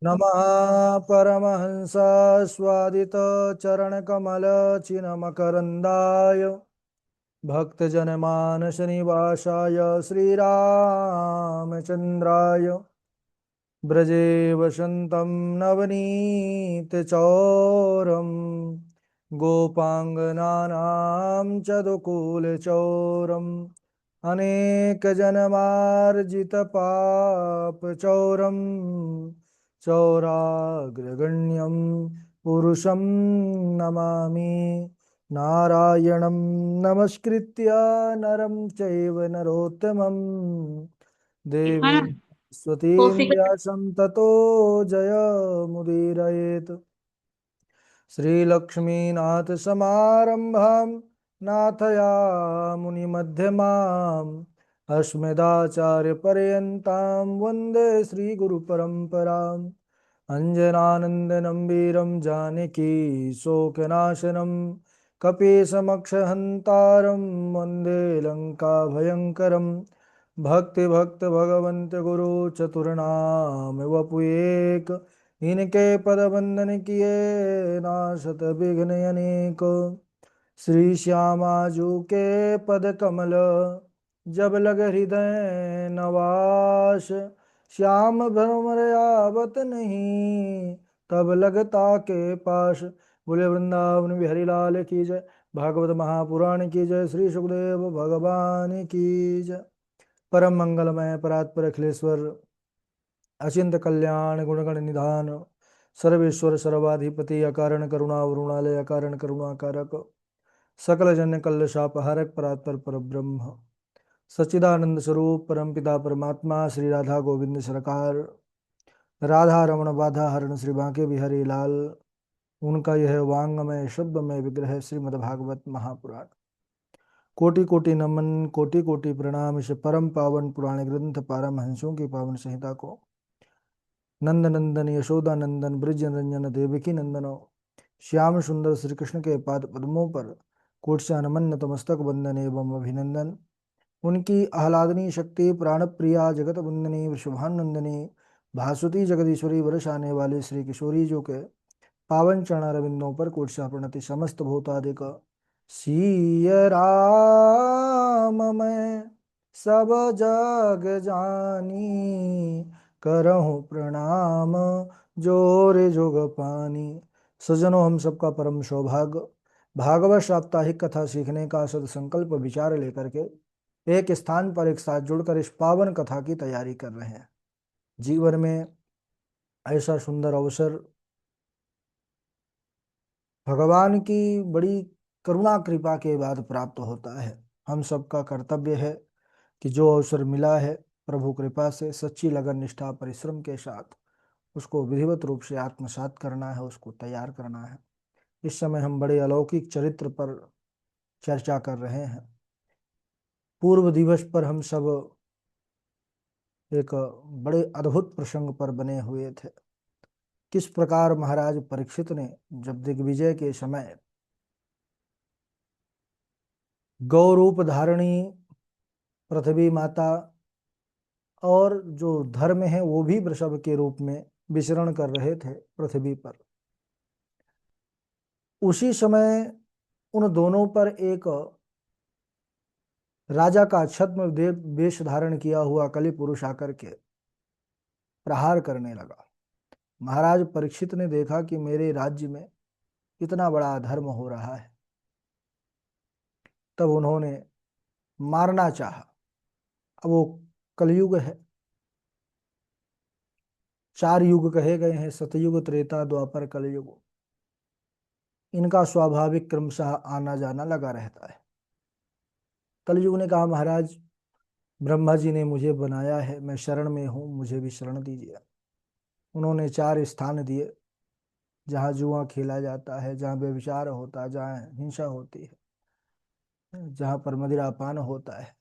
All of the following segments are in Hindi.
नमः परमहंस स्वादित चरण कमल चिन्मकरन्दाय भक्तजनमानस निवासाय श्रीरामचन्द्राय ब्रजे वसन्तं नवनीतचौरं गोपाङ्गनानां च दुकूलचौरम् अनेकजन्मार्जितपापचौरं चौराग्रगण्यं पुरुषं नमामि नारायणं नमस्कृत्य नरं चैव नरोत्तमं देवीं हाँ। स्वतीं कॉफी का। व्यासं ततो जयमुदीरयेत् श्रीलक्ष्मीनाथसमारम्भां नाथयामुनिमध्यमाम् अस्मदाचार्यपर्यन्तां वन्दे श्रीगुरुपरम्पराम् अञ्जनानन्दनं वीरं जानकी शोकनाशनं कपीशमक्षहन्तारं वन्दे लङ्काभयङ्करं भक्तिभक्त भगवन्त गुरु चतुर्नाम वपुएक इनके पद वंदन किए नासत विघ्न अनेक श्री श्यामाजू के पद कमल जब लग हृदय नवास श्याम भ्रमर आवत नहीं तब लगता के पास। बोले वृंदावन बिहारी लाल की जय। भागवत महापुराण की जय। श्री सुखदेव भगवान की जय। परम मंगलमय परात्पर अखिलेश्वर अचिंत कल्याण गुणगण निधान सर्वेश्वर सर्वाधिपति अकारण करुणा वरुणालय अकारण करुणा कारक सकल जन कल्ल शापहारक परात्पर पर ब्रह्म सच्चिदानंद स्वरूप परम पिता परमात्मा श्री राधा गोविंद सरकार राधा रमण बाधा हरण श्री बांके बिहारी लाल उनका यह वांगमय शब्दमय विग्रह श्रीमद्भागवत महापुराण। कोटि कोटि नमन कोटि कोटि प्रणाम। इस परम पावन पुराण ग्रंथ पारमहंसों की पावन संहिता को नंद नंदन यशोदा नंदन ब्रज रंजन देवकी नंदनो श्याम सुंदर श्री कृष्ण के पाद पद्मों पर कोटि नमन नतमस्तक वंदन एवं अभिनंदन। उनकी आह्लादनी शक्ति प्राण प्रिया जगत वंदनी वृषभानंदनी भासुती जगदीश्वरी वर्ष आने वाले श्री किशोरी जो के पावन चरणारविंदों पर कोटि प्रणति समस्त भूतादिक सीय राम मैं सब जग जानी करहूँ प्रणाम जोर जोग पानी। सज्जनों, हम सबका परम सौभाग्य भागवत साप्ताहिक कथा सीखने का सदसंकल्प विचार लेकर के एक स्थान पर एक साथ जुड़कर इस पावन कथा की तैयारी कर रहे हैं। जीवन में ऐसा सुंदर अवसर भगवान की बड़ी करुणा कृपा के बाद प्राप्त होता है। हम सबका कर्तव्य है कि जो अवसर मिला है प्रभु कृपा से सच्ची लगन निष्ठा परिश्रम के साथ उसको विधिवत रूप से आत्मसात करना है, उसको तैयार करना है। इस समय हम बड़े अलौकिक चरित्र पर चर्चा कर रहे हैं। पूर्व दिवस पर हम सब एक बड़े अद्भुत प्रसंग पर बने हुए थे। किस प्रकार महाराज परीक्षित ने जब दिग्विजय के समय गौरूप धारणी पृथ्वी माता और जो धर्म है वो भी वृषभ के रूप में विचरण कर रहे थे पृथ्वी पर, उसी समय उन दोनों पर एक राजा का छद्म वेश धारण किया हुआ कलि पुरुष आकर के प्रहार करने लगा। महाराज परीक्षित ने देखा कि मेरे राज्य में इतना बड़ा अधर्म हो रहा है, तब उन्होंने मारना चाहा। अब वो कलयुग है, चार युग कहे गए हैं, सतयुग त्रेता द्वापर कलयुग। इनका स्वाभाविक क्रमशः आना जाना लगा रहता है। कलयुग ने कहा महाराज ब्रह्मा जी ने मुझे बनाया है, मैं शरण में हूँ, मुझे भी शरण दीजिए। उन्होंने चार स्थान दिए जहाँ जुआ खेला जाता है, जहाँ व्यभिचार होता है, जहाँ हिंसा होती है, जहाँ पर मदिरापान होता है।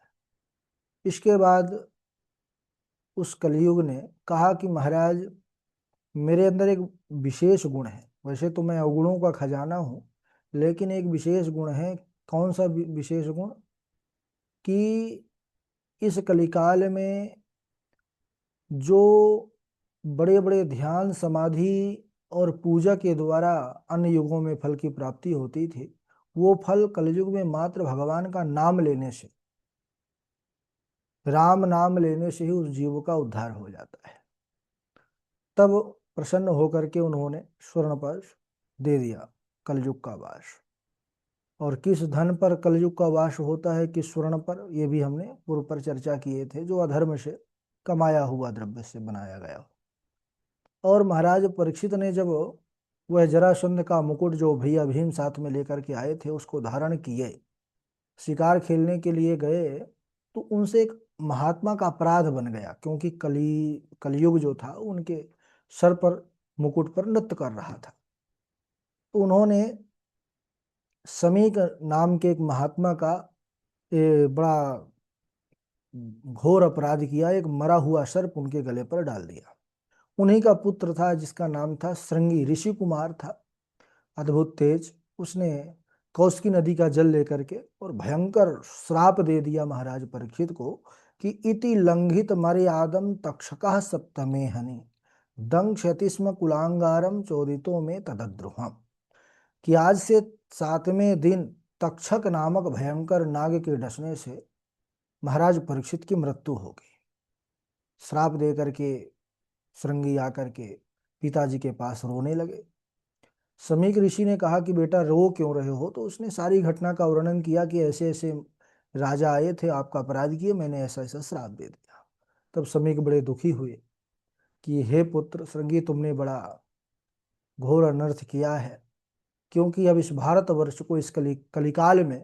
इसके बाद उस कलयुग ने कहा कि महाराज मेरे अंदर एक विशेष गुण है। वैसे तो मैं अवगुणों का खजाना हूँ, लेकिन एक विशेष गुण है। कौन सा विशेष गुण? कि इस कलिकाल में जो बड़े बड़े ध्यान समाधि और पूजा के द्वारा अन्य युगों में फल की प्राप्ति होती थी, वो फल कलयुग में मात्र भगवान का नाम लेने से, राम नाम लेने से ही उस जीव का उद्धार हो जाता है। तब प्रसन्न होकर के उन्होंने स्वर्ण पर्श दे दिया, कलयुग का वास। और किस धन पर कलयुग का वास होता है, किस स्वर्ण पर, ये भी हमने पूर्व पर चर्चा किए थे, जो अधर्म से कमाया हुआ द्रव्य से बनाया गया हो। और महाराज परीक्षित ने जब वह जरासंध का मुकुट जो भैया भीम साथ में लेकर के आए थे उसको धारण किए, शिकार खेलने के लिए गए, तो उनसे एक महात्मा का अपराध बन गया, क्योंकि कलयुग जो था उनके सर पर मुकुट पर नृत्य कर रहा था। तो उन्होंने समीक नाम के एक महात्मा का बड़ा घोर अपराध किया, एक मरा हुआ सर्प उनके गले पर डाल दिया। उन्हीं का पुत्र था जिसका नाम था श्रृंगी, ऋषि कुमार था, अद्भुत तेज। उसने कौशिकी नदी का जल लेकर के और भयंकर श्राप दे दिया महाराज परीक्षित को कि इति लंघित मर्यादम तक्षकः सप्तमे हनि दंक्षति स्म कुलांगारम चोदितो में तदद्रुहम, कि आज से 7वें दिन तक्षक नामक भयंकर नाग के डसने से महाराज परीक्षित की मृत्यु हो गई। श्राप दे करके श्रृंगी आकर के पिताजी के पास रोने लगे। समीक ऋषि ने कहा कि बेटा रो क्यों रहे हो, तो उसने सारी घटना का वर्णन किया कि ऐसे ऐसे राजा आए थे, आपका अपराध किए, मैंने ऐसा ऐसा श्राप दे दिया। तब समीक बड़े दुखी हुए कि हे पुत्र श्रृंगी, तुमने बड़ा घोर अनर्थ किया है, क्योंकि अब इस भारतवर्ष को इस कलिकाल में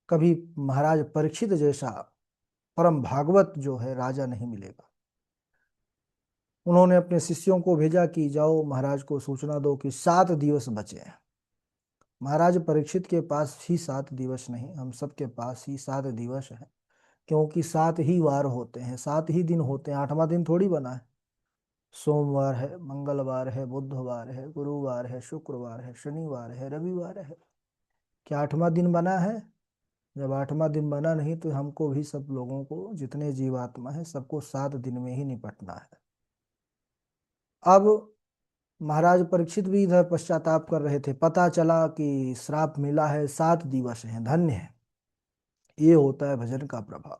कभी महाराज परीक्षित जैसा परम भागवत जो है राजा नहीं मिलेगा। उन्होंने अपने शिष्यों को भेजा कि जाओ महाराज को सूचना दो कि 7 दिवस बचे हैं। महाराज परीक्षित के पास ही 7 दिवस नहीं, हम सबके पास ही 7 दिवस है, क्योंकि 7 ही वार होते हैं, 7 ही दिन होते हैं, 8वां दिन थोड़ी बना है। सोमवार है, मंगलवार है, बुधवार है, गुरुवार है, शुक्रवार है, शनिवार है, रविवार है। क्या 8वां दिन बना है? जब 8वां दिन बना नहीं तो हमको भी, सब लोगों को, जितने जीवात्मा है सबको 7 दिन में ही निपटना है। अब महाराज परीक्षित भी इधर पश्चाताप कर रहे थे, पता चला कि श्राप मिला है, 7 दिवस हैं, धन्य है। ये होता है भजन का प्रभाव।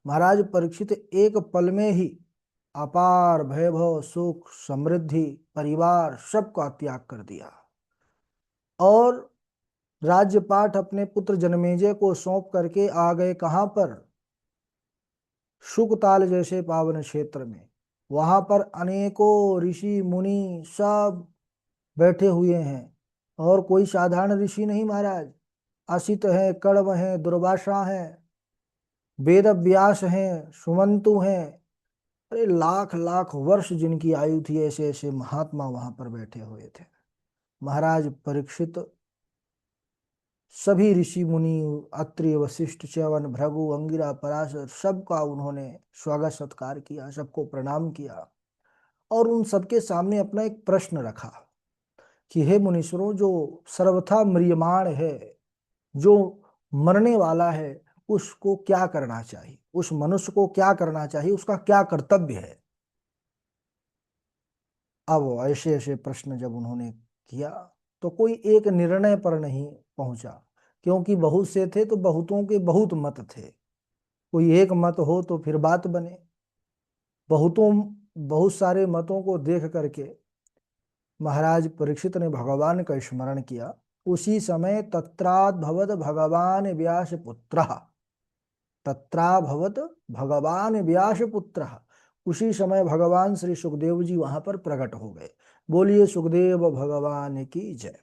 महाराज परीक्षित एक पल में ही अपार वैभव, सुख, समृद्धि, परिवार सबका त्याग कर दिया और राज्यपाठ अपने पुत्र जनमेजय को सौंप करके आ गए। कहाँ पर? शुकताल जैसे पावन क्षेत्र में। वहां पर अनेकों ऋषि मुनि सब बैठे हुए हैं, और कोई साधारण ऋषि नहीं महाराज। असित हैं, कण्व हैं, दुर्वासा हैं, वेद व्यास हैं, सुमंतु हैं, अरे लाख लाख वर्ष जिनकी आयु थी, ऐसे ऐसे महात्मा वहां पर बैठे हुए थे। महाराज परीक्षित सभी ऋषि मुनि, अत्रि, वशिष्ठ, च्यवन, भृगु, अंगिरा, पराशर, सबका उन्होंने स्वागत सत्कार किया, सबको प्रणाम किया और उन सबके सामने अपना एक प्रश्न रखा कि हे मुनीश्वरों, जो सर्वथा म्रियमाण है, जो मरने वाला है, उसको क्या करना चाहिए, उस मनुष्य को क्या करना चाहिए, उसका क्या कर्तव्य है? अब ऐसे ऐसे प्रश्न जब उन्होंने किया तो कोई एक निर्णय पर नहीं पहुंचा, क्योंकि बहुत से थे तो बहुतों के बहुत मत थे। कोई एक मत हो तो फिर बात बने। बहुतों बहुत सारे मतों को देख करके महाराज परीक्षित ने भगवान का स्मरण किया। उसी समय तत्राभवत भगवान व्यास पुत्र, तत्राभवत भगवान व्यास पुत्र, उसी समय भगवान श्री सुखदेव जी वहां पर प्रकट हो गए। बोलिए सुखदेव भगवान की जय।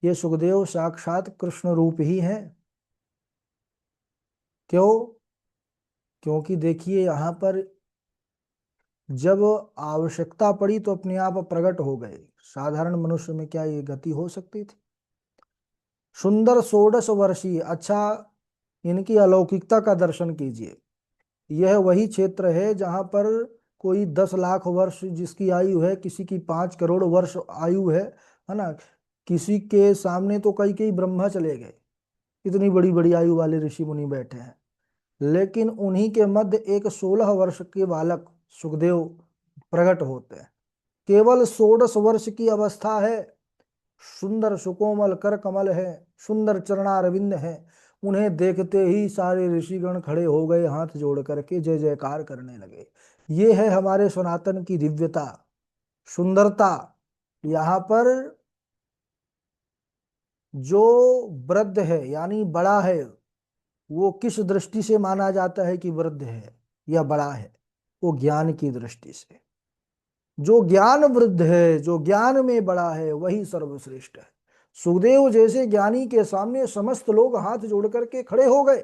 ये सुखदेव साक्षात कृष्ण रूप ही है। क्यों? क्योंकि देखिए यहाँ पर जब आवश्यकता पड़ी तो अपने आप प्रकट हो गए। साधारण मनुष्य में क्या ये गति हो सकती थी? सुंदर 16 वर्षीय, अच्छा इनकी अलौकिकता का दर्शन कीजिए। यह वही क्षेत्र है जहां पर कोई 10 लाख वर्ष जिसकी आयु है, किसी की 5 करोड़ वर्ष आयु है ना। किसी के सामने तो कई कई ब्रह्मा चले गए, इतनी बड़ी बड़ी आयु वाले ऋषि मुनि बैठे हैं। लेकिन उन्हीं के मध्य एक 16 वर्ष के बालक, सुखदेव प्रकट होते हैं। केवल 16 वर्ष की अवस्था है, सुंदर सुकोमल कर कमल है, सुंदर चरणारविंद है। उन्हें देखते ही सारे ऋषिगण खड़े हो गए, हाथ जोड़ करके जय जयकार करने लगे। ये है हमारे सनातन की दिव्यता, सुंदरता। यहाँ पर जो वृद्ध है यानी बड़ा है, वो किस दृष्टि से माना जाता है कि वृद्ध है या बड़ा है? वो ज्ञान की दृष्टि से। जो ज्ञान वृद्ध है, जो ज्ञान में बड़ा है, वही सर्वश्रेष्ठ है। सुखदेव जैसे ज्ञानी के सामने समस्त लोग हाथ जोड़ करके खड़े हो गए,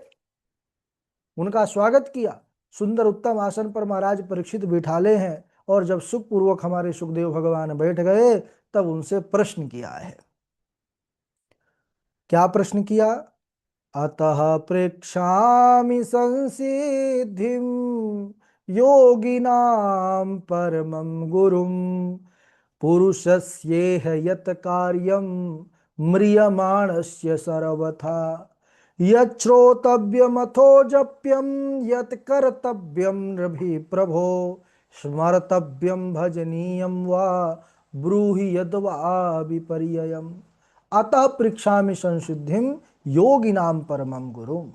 उनका स्वागत किया। सुंदर उत्तम आसन पर महाराज परीक्षित बिठाले हैं, और जब सुखपूर्वक हमारे सुखदेव भगवान बैठ गए, तब उनसे प्रश्न किया है। क्या प्रश्न किया? अतः प्रेक्षामि संसिद्धिं योगिनां परमं गुरुं पुरुषस्येह यत् कार्यं म्रियमाणस्य सर्वथा यच्छ्रोतव्यमथो जप्यं यत् कर्तव्यं नृभिः प्रभो स्मर्तव्यं भजनीयं वा ब्रूहि यद्वा विपर्ययम्। अतः पृच्छामि संसिद्धिम योगिनाम परमम गुरु।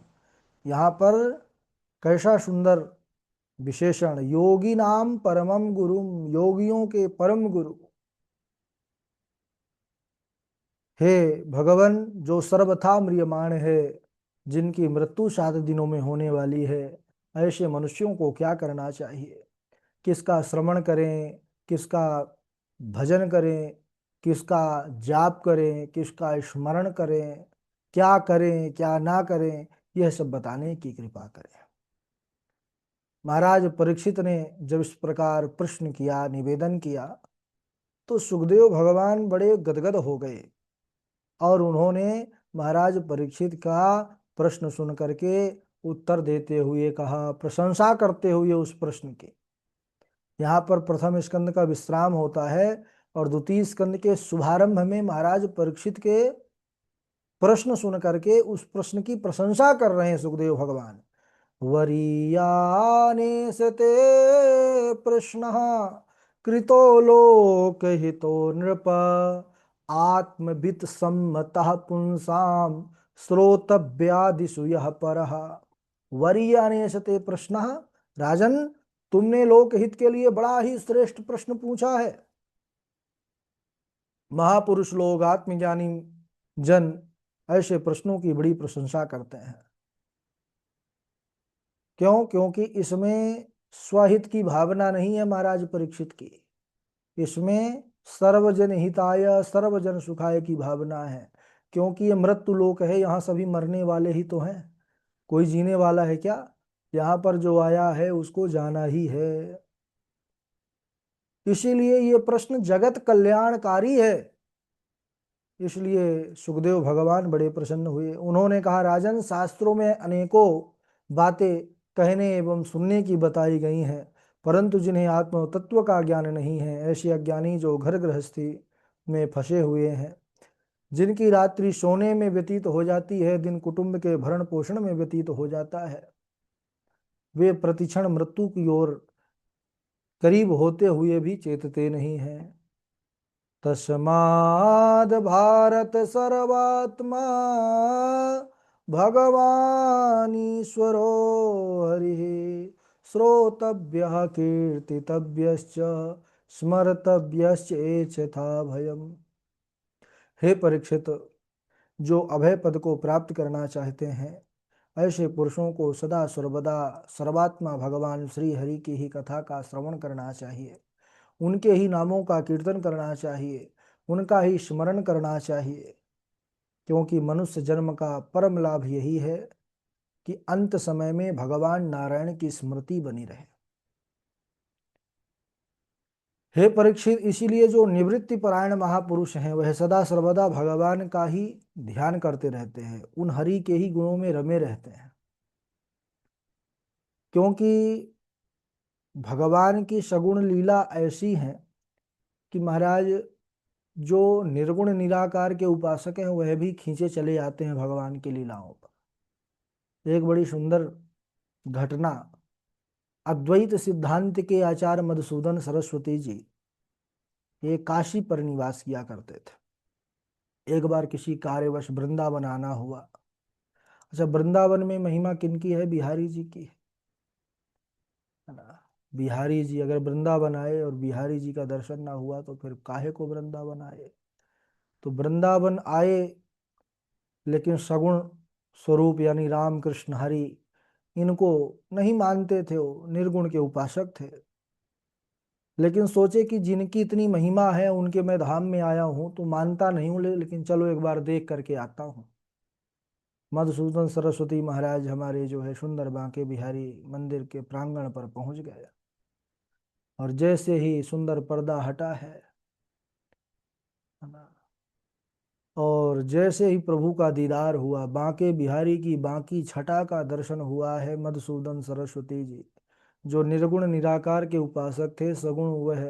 यहाँ पर कैसा सुंदर विशेषण, योगी नाम परमम गुरु, योगियों के परम गुरु। हे भगवान, जो सर्वथा म्रियमाण है, जिनकी मृत्यु 7 दिनों में होने वाली है, ऐसे मनुष्यों को क्या करना चाहिए? किसका श्रवण करें, किसका भजन करें, किसका जाप करें, किसका स्मरण करें, क्या करें क्या ना करें, यह सब बताने की कृपा करें। महाराज परीक्षित ने जब इस प्रकार प्रश्न किया, निवेदन किया, तो सुखदेव भगवान बड़े गदगद हो गए, और उन्होंने महाराज परीक्षित का प्रश्न सुन करके उत्तर देते हुए कहा, प्रशंसा करते हुए उस प्रश्न की। यहाँ पर प्रथम स्कंद का विश्राम होता है, और द्वितीय स्कंद के शुभारंभ में महाराज परीक्षित के प्रश्न सुन करके उस प्रश्न की प्रशंसा कर रहे हैं सुखदेव भगवान। वरीयाने सते प्रश्न कृतो लोकहितो नृप आत्मवित् सम्मतः पुंसाम श्रोतव्यादिषु यः परः। वरीयाने सते प्रश्न, राजन, तुमने लोकहित के लिए बड़ा ही श्रेष्ठ प्रश्न पूछा है। महापुरुष लोग, आत्मज्ञानी जन ऐसे प्रश्नों की बड़ी प्रशंसा करते हैं। क्यों? क्योंकि इसमें स्वहित की भावना नहीं है महाराज परीक्षित की, इसमें सर्वजन हिताय सर्वजन सुखाय की भावना है। क्योंकि ये मृत्यु लोक है, यहाँ सभी मरने वाले ही तो हैं, कोई जीने वाला है क्या? यहाँ पर जो आया है उसको जाना ही है। इसीलिए ये प्रश्न जगत कल्याणकारी है। इसलिए सुखदेव भगवान बड़े प्रसन्न हुए। उन्होंने कहा, राजन, शास्त्रों में अनेकों बातें कहने एवं सुनने की बताई गई हैं, परंतु जिन्हें आत्म तत्व का ज्ञान नहीं है, ऐसे अज्ञानी जो घर गृहस्थी में फंसे हुए हैं, जिनकी रात्रि सोने में व्यतीत हो जाती है, दिन कुटुंब के भरण पोषण में व्यतीत हो जाता है, वे प्रतिक्षण मृत्यु की ओर करीब होते हुए भी चेतते नहीं हैं। तस्माद् भारत सर्वात्मा भगवानीश्वरो हरिः श्रोतव्यः कीर्तितव्यश्च स्मर्तव्यश्च एषथा भयम्। हे परीक्षित, जो अभय पद को प्राप्त करना चाहते हैं, ऐसे पुरुषों को सदा सर्वदा सर्वात्मा भगवान श्री हरि की ही कथा का श्रवण करना चाहिए, उनके ही नामों का कीर्तन करना चाहिए, उनका ही स्मरण करना चाहिए। क्योंकि मनुष्य जन्म का परम लाभ यही है कि अंत समय में भगवान नारायण की स्मृति बनी रहे। हे परीक्षित, इसीलिए जो निवृत्ति परायण महापुरुष हैं, वह सदा सर्वदा भगवान का ही ध्यान करते रहते हैं, उन हरि के ही गुणों में रमे रहते हैं। क्योंकि भगवान की सगुण लीला ऐसी है कि महाराज, जो निर्गुण निराकार के उपासक हैं, वह भी खींचे चले जाते हैं भगवान की लीलाओं पर। एक बड़ी सुंदर घटना अद्वैत सिद्धांत के आचार्य मधुसूदन सरस्वती जी ये काशी पर निवास किया करते थे। एक बार किसी कार्यवश वृंदावन आना हुआ। अच्छा, वृंदावन में महिमा किनकी है? बिहारी जी की है ना। बिहारी जी अगर वृंदावन आए और बिहारी जी का दर्शन ना हुआ तो फिर काहे को वृंदावन आए। तो वृंदावन आए, लेकिन सगुण स्वरूप यानी राम कृष्ण हरि इनको नहीं मानते थे, वो निर्गुण के उपासक थे। लेकिन सोचे कि जिनकी इतनी महिमा है उनके मैं धाम में आया हूँ तो मानता नहीं हूँ, लेकिन चलो एक बार देख करके आता हूँ। मधुसूदन सरस्वती महाराज हमारे जो है सुंदर बांके बिहारी मंदिर के प्रांगण पर पहुंच गए, और जैसे ही सुंदर पर्दा हटा है ना, और जैसे ही प्रभु का दीदार हुआ, बांके बिहारी की बांकी छटा का दर्शन हुआ है। मधुसूदन सरस्वती जी जो निर्गुण निराकार के उपासक थे, सगुण वह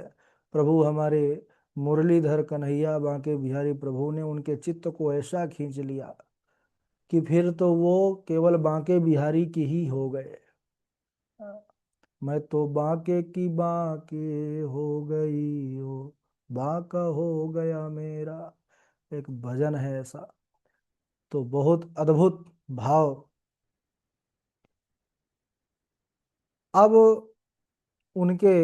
प्रभु हमारे मुरलीधर कन्हैया बांके बिहारी प्रभु ने उनके चित्त को ऐसा खींच लिया कि फिर तो वो केवल बांके बिहारी की ही हो गए। मैं तो बांके की बांके हो गई हो, बांका हो गया मेरा, एक भजन है ऐसा। तो बहुत अद्भुत भाव। अब उनके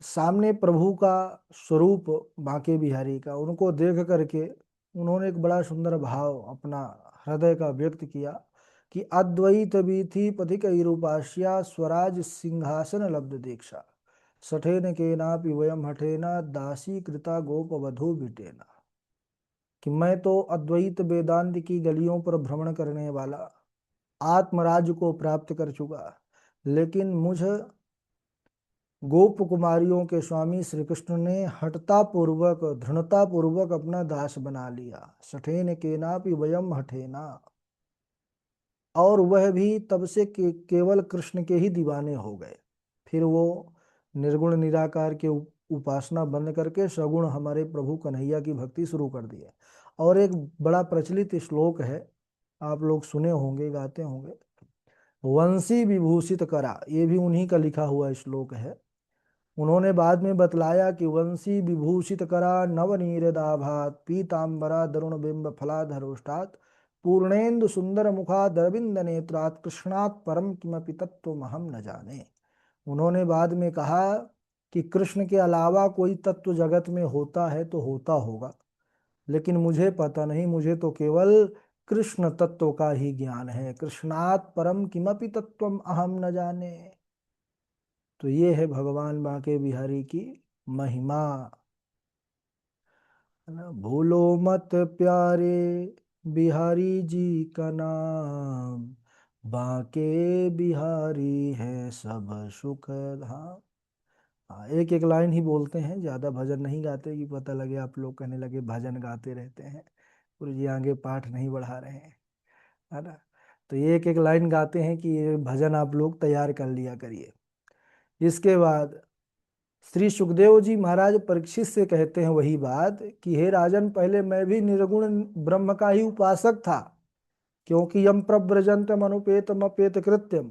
सामने प्रभु का स्वरूप बांके बिहारी का, उनको देख करके उन्होंने एक बड़ा सुंदर भाव अपना हृदय का व्यक्त किया कि अद्वैत बीथी पथिक रूपास्या स्वराज सिंहासन लब्ध दीक्षा, सठेन के नापि वयम हठेना दासी कृता गोप वधु बिटेना। कि मैं तो अद्वैत वेदांत की गलियों पर भ्रमण करने वाला आत्मराज को प्राप्त कर चुका, लेकिन मुझ गोप कुमारियों के स्वामी श्री कृष्ण ने हठता पूर्वक धृणता पूर्वक अपना दास बना लिया। सठेन केनापि वयम हठेना, और वह भी तब से केवल कृष्ण के ही दीवाने हो गए। फिर वो निर्गुण निराकार के उपासना बंद करके सगुण हमारे प्रभु कन्हैया की भक्ति शुरू कर दी है। और एक बड़ा प्रचलित श्लोक है, आप लोग सुने होंगे, गाते होंगे, वंशी विभूषित करा, ये भी उन्हीं का लिखा हुआ श्लोक है। उन्होंने बाद में बतलाया कि वंशी विभूषित करा नवनीरदाभात पीतांबरा दरुण बिंब फलाधरोष्टात् पूर्णेन्दु सुंदर मुखाद अरविंद नेत्रात् कृष्णात् परम किमपि तत्त्वमहं न जाने। उन्होंने बाद में कहा कि कृष्ण के अलावा कोई तत्व जगत में होता है तो होता होगा, लेकिन मुझे पता नहीं, मुझे तो केवल कृष्ण तत्व का ही ज्ञान है। कृष्णात् परम किमपि तत्वम अहम न जाने। तो ये है भगवान बांके बिहारी की महिमा, है ना। भूलो मत प्यारे बिहारी जी का नाम, बांके बिहारी है सब सुख धाम। हाँ, एक एक लाइन ही बोलते हैं, ज्यादा भजन नहीं गाते कि पता लगे आप लोग कहने लगे भजन गाते रहते हैं, गुरु जी आगे पाठ नहीं बढ़ा रहे हैं, है ना। तो ये एक एक लाइन गाते हैं कि ये भजन आप लोग तैयार कर लिया करिए। इसके बाद श्री सुखदेव जी महाराज परीक्षित से कहते हैं वही बात कि हे राजन, पहले मैं भी निर्गुण ब्रह्म का ही उपासक था, क्योंकि यम प्रव्रजंतम अनुपेतम अपेत कृत्यम,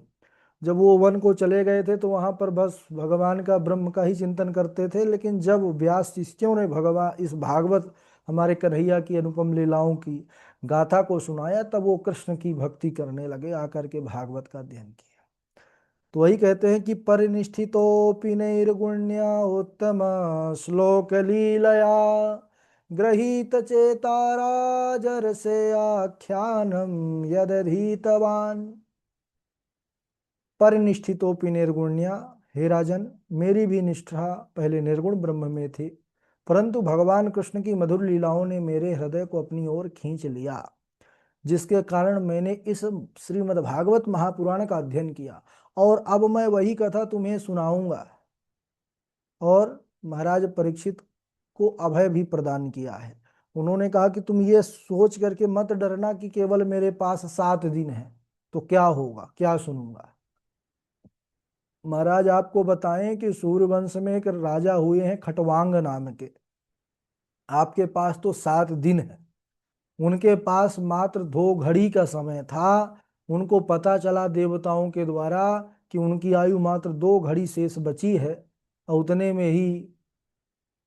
जब वो वन को चले गए थे तो वहां पर बस भगवान का ब्रह्म का ही चिंतन करते थे। लेकिन जब व्यास शिष्यों ने भगवान इस भागवत हमारे कन्हैया की अनुपम लीलाओं की गाथा को सुनाया, तब वो कृष्ण की भक्ति करने लगे, आकर के भागवत का अध्ययन किया। तो वही कहते हैं कि परिनिष्ठितोऽपि नैर्गुण्य उत्तम श्लोक लीलया गृहीत चेता राजर्षे आख्यानम यदधीतवान्। परिनिष्ठितोऽपि निर्गुण्य, हे राजन, मेरी भी निष्ठा पहले निर्गुण ब्रह्म में थी, परंतु भगवान कृष्ण की मधुर लीलाओं ने मेरे हृदय को अपनी ओर खींच लिया, जिसके कारण मैंने इस श्रीमद् भागवत महापुराण का अध्ययन किया, और अब मैं वही कथा तुम्हें सुनाऊंगा। और महाराज परीक्षित को अभय भी प्रदान किया है। उन्होंने कहा कि तुम ये सोच करके मत डरना कि केवल मेरे पास 7 दिन है तो क्या होगा, क्या सुनूंगा। महाराज आपको बताएं कि सूर्यवंश में एक राजा हुए हैं खटवांग नाम के। आपके पास तो 7 दिन है, उनके पास मात्र 2 घड़ी का समय था। उनको पता चला देवताओं के द्वारा कि उनकी आयु मात्र 2 घड़ी शेष बची है और उतने में ही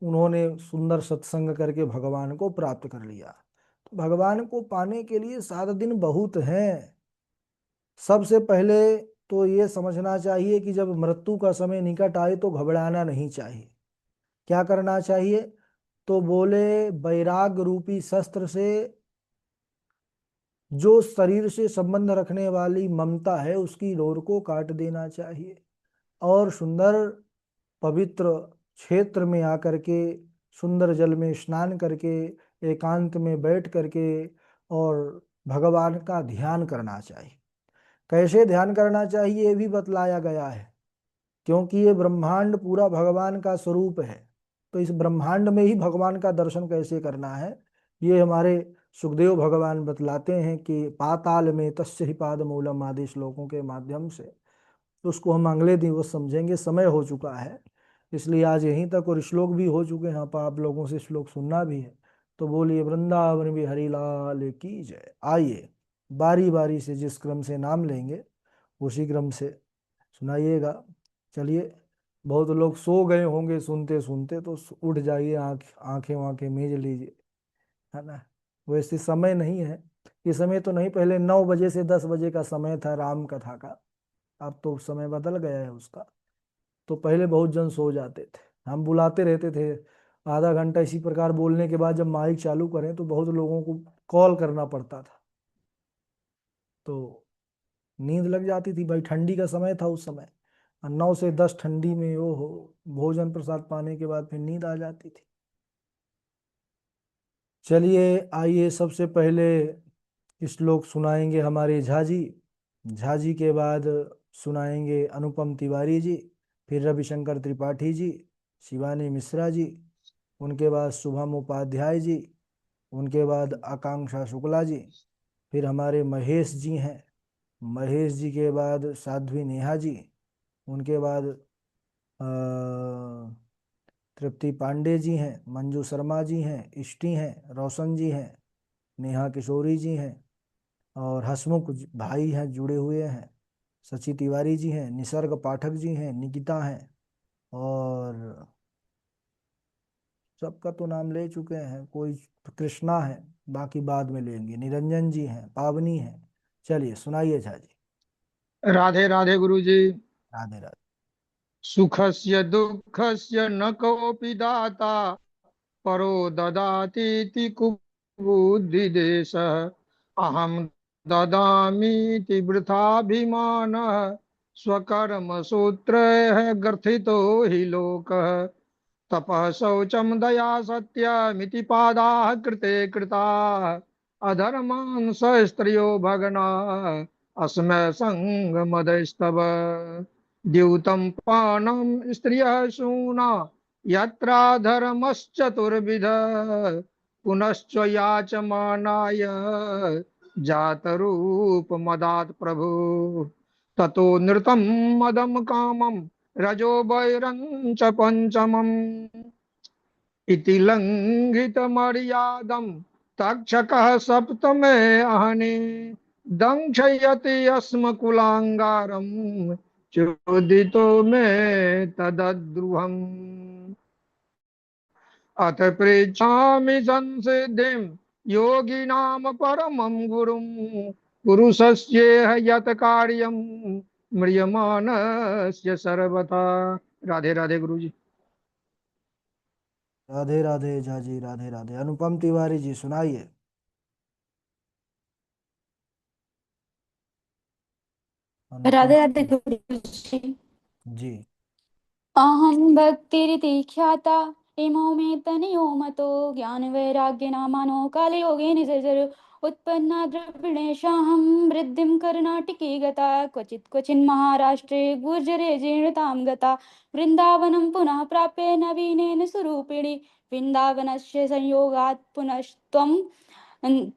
उन्होंने सुंदर सत्संग करके भगवान को प्राप्त कर लिया। तो भगवान को पाने के लिए 7 दिन बहुत हैं। सबसे पहले तो ये समझना चाहिए कि जब मृत्यु का समय निकट आए तो घबराना नहीं चाहिए। क्या करना चाहिए? तो बोले वैराग रूपी शस्त्र से जो शरीर से संबंध रखने वाली ममता है उसकी डोर को काट देना चाहिए और सुंदर पवित्र क्षेत्र में आकर के सुंदर जल में स्नान करके एकांत में बैठ करके और भगवान का ध्यान करना चाहिए। कैसे ध्यान करना चाहिए ये भी बतलाया गया है, क्योंकि ये ब्रह्मांड पूरा भगवान का स्वरूप है। तो इस ब्रह्मांड में ही भगवान का दर्शन कैसे करना है ये हमारे सुखदेव भगवान बतलाते हैं कि पाताल में तस्य ही पाद मूलम आदि श्लोकों के माध्यम से। तो उसको हम अगले दिन वो समझेंगे, समय हो चुका है इसलिए आज यहीं तक, और श्लोक भी हो चुके हैं, आप लोगों से श्लोक सुनना भी है। तो बोलिए वृंदावन बिहारी लाल की जय। आइए बारी बारी से जिस क्रम से नाम लेंगे उसी क्रम से सुनाइएगा। चलिए, बहुत लोग सो गए होंगे सुनते सुनते, तो उठ जाइए, आंखें वाँखें मीज लीजिए, है ना। वैसे समय नहीं है, ये समय तो नहीं, पहले 9 बजे से 10 बजे का समय था राम कथा का। अब तो समय बदल गया है उसका। तो पहले बहुत जन सो जाते थे, हम बुलाते रहते थे। आधा घंटा इसी प्रकार बोलने के बाद जब माइक चालू करें तो बहुत लोगों को कॉल करना पड़ता था, तो नींद लग जाती थी भाई। ठंडी का समय था उस समय, और 9 से 10 ठंडी में वो हो, भोजन प्रसाद पाने के बाद फिर नींद आ जाती थी। चलिए आइए, सबसे पहले श्लोक सुनाएंगे हमारे झाजी। झाजी के बाद सुनाएंगे अनुपम तिवारी जी, फिर रविशंकर त्रिपाठी जी, शिवानी मिश्रा जी, उनके बाद शुभम उपाध्याय जी, उनके बाद आकांक्षा शुक्ला जी, फिर हमारे महेश जी हैं। महेश जी के बाद साध्वी नेहा जी, उनके बाद तृप्ति पांडे जी हैं, मंजू शर्मा जी हैं, इष्टि हैं, रोशन जी हैं, नेहा किशोरी जी हैं, और हसमुख भाई हैं जुड़े हुए हैं, सची तिवारी जी हैं, निसर्ग पाठक जी हैं, निकिता हैं, और सबका तो नाम ले चुके हैं, कोई कृष्णा है, बाकी बाद में लेंगे, निरंजन जी हैं, पावनी हैं। चलिए सुनाइए झा जी। राधे राधे गुरु जी। राधे राधे। सुखस्य दुःखस्य न कोऽपि दाता परो ददातीति कुबुद्धिदेशः। अहं ददामीति वृथाभिमानः स्वकर्मसूत्रैः ग्रथितो हि लोकः। तपः शौचं दया सत्यमिति पादाः कृते कृताः। अधर्मान् स्त्रियो भगनाः अस्मै सङ्गमदस्तव। द्यूतं पानं स्त्रियः शूना यत्राधर्मश्चतुर्विधः। पुनश्च याचमानाय जातरूपमदात् प्रभु। ततो नृतं मदं कामं रजो वैरं च पंचमम्। इति लङ्घितमर्यादं तक्षकः सप्तमे अहनि। दंशयति स्म कुलाङ्गारं चोदितो मे तदद्रुहम्। अथ पृच्छामि संसिद्धिं योगिनां परमं गुरुं। पुरुषस्येह यत् कार्यं म्रियमाणस्य सर्वथा। राधे राधे गुरु जी। राधे राधे झा जी, राधे राधे। अनुपम तिवारी जी सुनाइए। अनुपम राधे राधे गुरु जी। जी। अहं भक्तिरिति ख्याता इमो मे तनयो मतो ज्ञानवैराग्यनामानो कालयोगे निजर उत्पन्ना द्रविणेशाहं वृद्धिं कर्णाटके गता क्वचित् क्वचिन् महाराष्ट्रे गुर्जरे जीर्णतां गता वृन्दावनं पुनः प्राप्य नवीनेन स्वरूपिणि वृन्दावनस्य संयोगात् पुनस्त्वं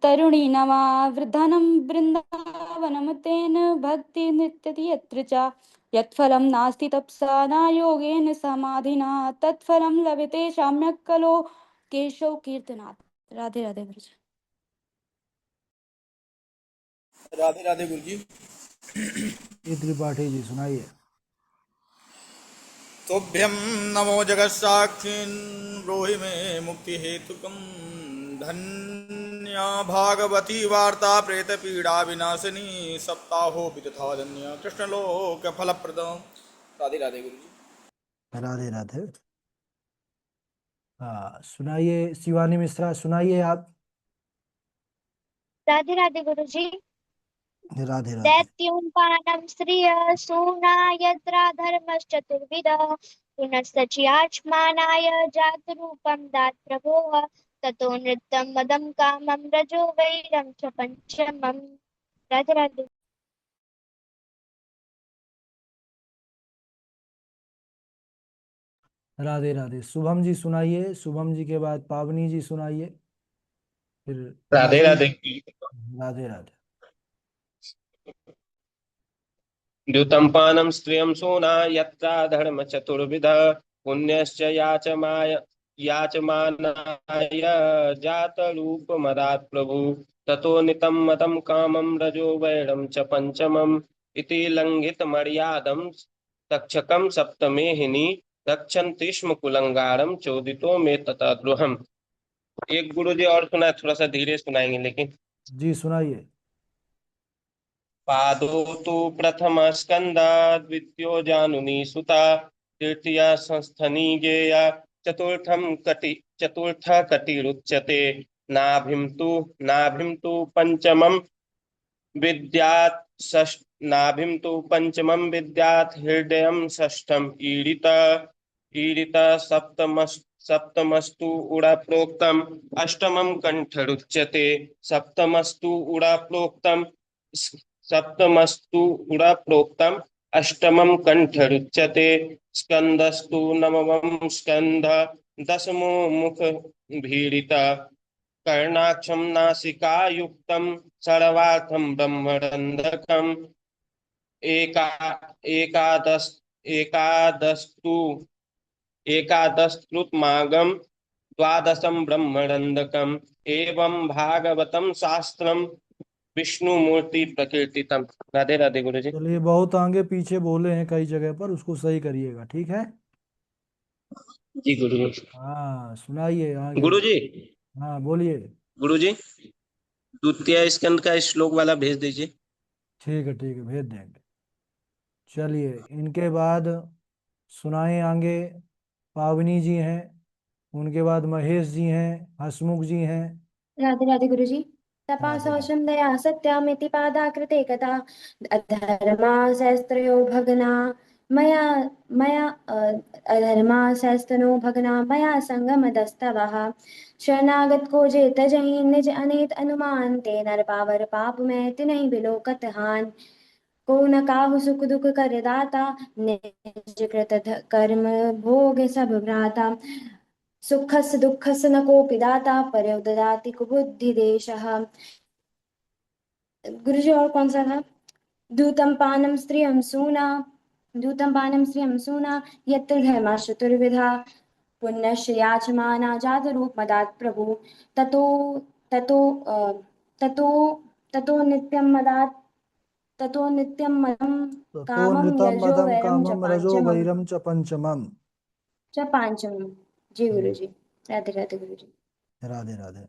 तरुणी नमा वृद्धनं वृन्दावनं तेन भक्ति नृत्यति यत्र च यत्फलं नास्ति तपसा न योगेन समाधिना तत्फलं लभते साम्यक् कलो केशव कीर्तनात्। राधे राधे गुरु जी। राधे राधे गुरु जी। ये त्रिपाठी जी सुनाइए। तुभ्यं नमो जगत्साक्षिन् ब्रूहि मे मुक्तिहेतुकं धन्या भागवती वार्ता प्रेतपीडाविनाशिनी सप्ताहोऽपि तथा धन्या कृष्णलोकफलप्रदं। राधे राधे गुरु जी। राधे राधे। हाँ सुनाइए शिवानी मिश्रा, सुनाइए आप। राधे राधे गुरु जी। राधे राधे। दैत्योपानं श्रियः सूनायत्रा धर्मश्चतुर्विधः पुनश्चर्याचमानाय जातरूपं दात् प्रभोः ततो नृत्यं मदं कामं रजो वैरं च पञ्चमम्। राधे राधे। राधे राधे। शुभम जी सुनाइए, शुभम जी के बाद पावनी जी सुनाइए, फिर राधे महेश। राधे। राधे राधे। द्युतं पानं स्त्रियं सोना यत्रा धर्म चतुर्विध पुण्यश्च याचमानाय जातरूपमदात् प्रभु ततो नितं मदं कामं रजो वैरं च पंचमम् इति लङ्घितमर्यादं तक्षकं सप्तमेहिनी रक्षन्ति स्म कुलंगारम चोदितो में तथा द्रुहम। एक गुरु जी और सुना, थोड़ा सा धीरे सुनाएंगे लेकिन। जी सुनाइए। पादो तु प्रथम स्कंदा द्वितीयो जानुनी सुता तृतीया संस्थनी गेया चतुर्थ कटिरुच्यते नाभिं तु पंचमं विद्यात् षष्ठ नाभिं तु पंचमं विद्यात् हृदयं षष्ठम ईरित सप्तमस्तु उडा प्रोक्तम अष्टमं कंठरुच्यते सप्तमस्तु उडा प्रोक्तम सप्तमस्तु उडा प्रोक्तम अष्टमं कंठरुच्यते स्कंदस्तु नवमं स्कंध दशमो मुख भीड़िता कर्णाक्षं नासिकायुक्तं सर्वार्थं ब्रह्मरन्ध्रकम् एका एकादश एकादस्तु एकादशकृतमागम द्वादशं ब्रह्मरन्ध्रकम् एवं भागवतं शास्त्रम विष्णुमूर्ति प्रकीर्तितम। राधे राधे गुरु जी। चलिए, बहुत आगे पीछे बोले हैं कई जगह पर, उसको सही करिएगा, ठीक है। जी गुरु जी। हाँ सुनाइए आगे। गुरु जी। हाँ बोलिए। गुरु जी, द्वितीय स्कंद का श्लोक वाला भेज दीजिए। ठीक है भेज देंगे। चलिए इनके बाद सुनाए आगे। पावनी जी हैं, उनके बाद महेश जी हैं, हसमुख जी हैं। राधे राधे गुरु जी। तपा राधे राधे। शौचम दया सत्यामिति पादाकृते कथा अधर्मा शस्त्रयो भगना मया मया अधर्मा शस्त्रनो भगना मया संगमदस्तवः शरणागत को जे तजहि निज अनेत अनुमान ते नर पावर पाप में तिन्हि बिलोकत हान को न काहु सुख दुख कर दाता निज कृत कर्म भोग सब भ्राता सुखस्य दुःखस्य न कोऽपि दाता पर्यो ददाति कुबुद्धिदेशः। गुरुजी और कौन सा था? दूतं पानं स्त्रियं सूना दूतं पानं स्त्रियं सूना यत्र धर्मा चतुर्विधा पुण्यश्च याचमाना जातरूपमदात् प्रभु ततो ततो ततो ततो नित्यं मदात् ततो नित्यं मदं ततो कामं नृतम यजो मदम वैरं च कामम रजो पाञ्चमम् वैरम च पंचमम। जी हम्म, गुरुजी। राधे राधे गुरुजी। राधे राधे।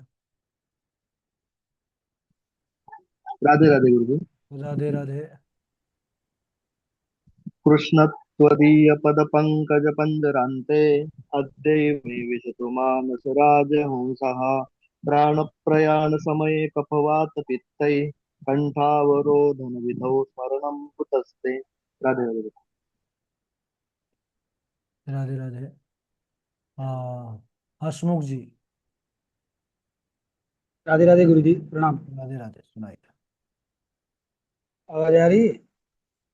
राधे राधे गुरु जी। राधे राधे। कृष्ण त्वदीय पद पंकज पंजरान्ते अद्यैव विशतु मानस राजहंसः प्राण प्रयाण समये कफवात पित्तै कंठावरोधन विधौ स्मरणं कुतस्ते। राधे राधे। राधे राधे। हाँ हसमुख जी। राधे राधे गुरु जी, प्रणाम। राधे राधे सुनाइए। आवाज आ रही है?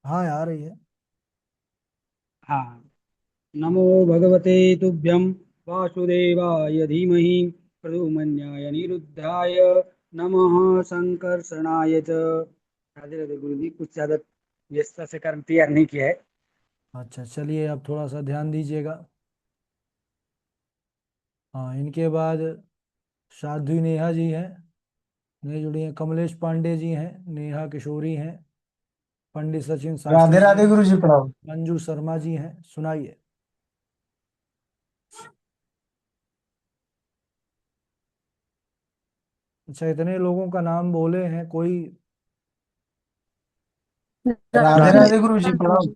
हाँ आ रही है। हाँ। नमो भगवते तुभ्यं वासुदेवाय धीमहि प्रद्युम्नाय निरुद्धाय नमः संकर्षणाय च। राधे राधे गुरु जी, कुछ ज्यादा व्यस्तता से कारण तैयार नहीं किया है। अच्छा चलिए, अब थोड़ा सा ध्यान दीजिएगा। हाँ इनके बाद साध्वी नेहा जी हैं, नई जुड़ी हैं। कमलेश पांडे जी हैं, नेहा किशोरी हैं, पंडित सचिन राधे शास्त्री राधे जी, गुरु जी प्रणाम। मंजू शर्मा जी हैं। सुनाइए। अच्छा, इतने लोगों का नाम बोले हैं, कोई राधे राधे गुरु जी, प्रणाम।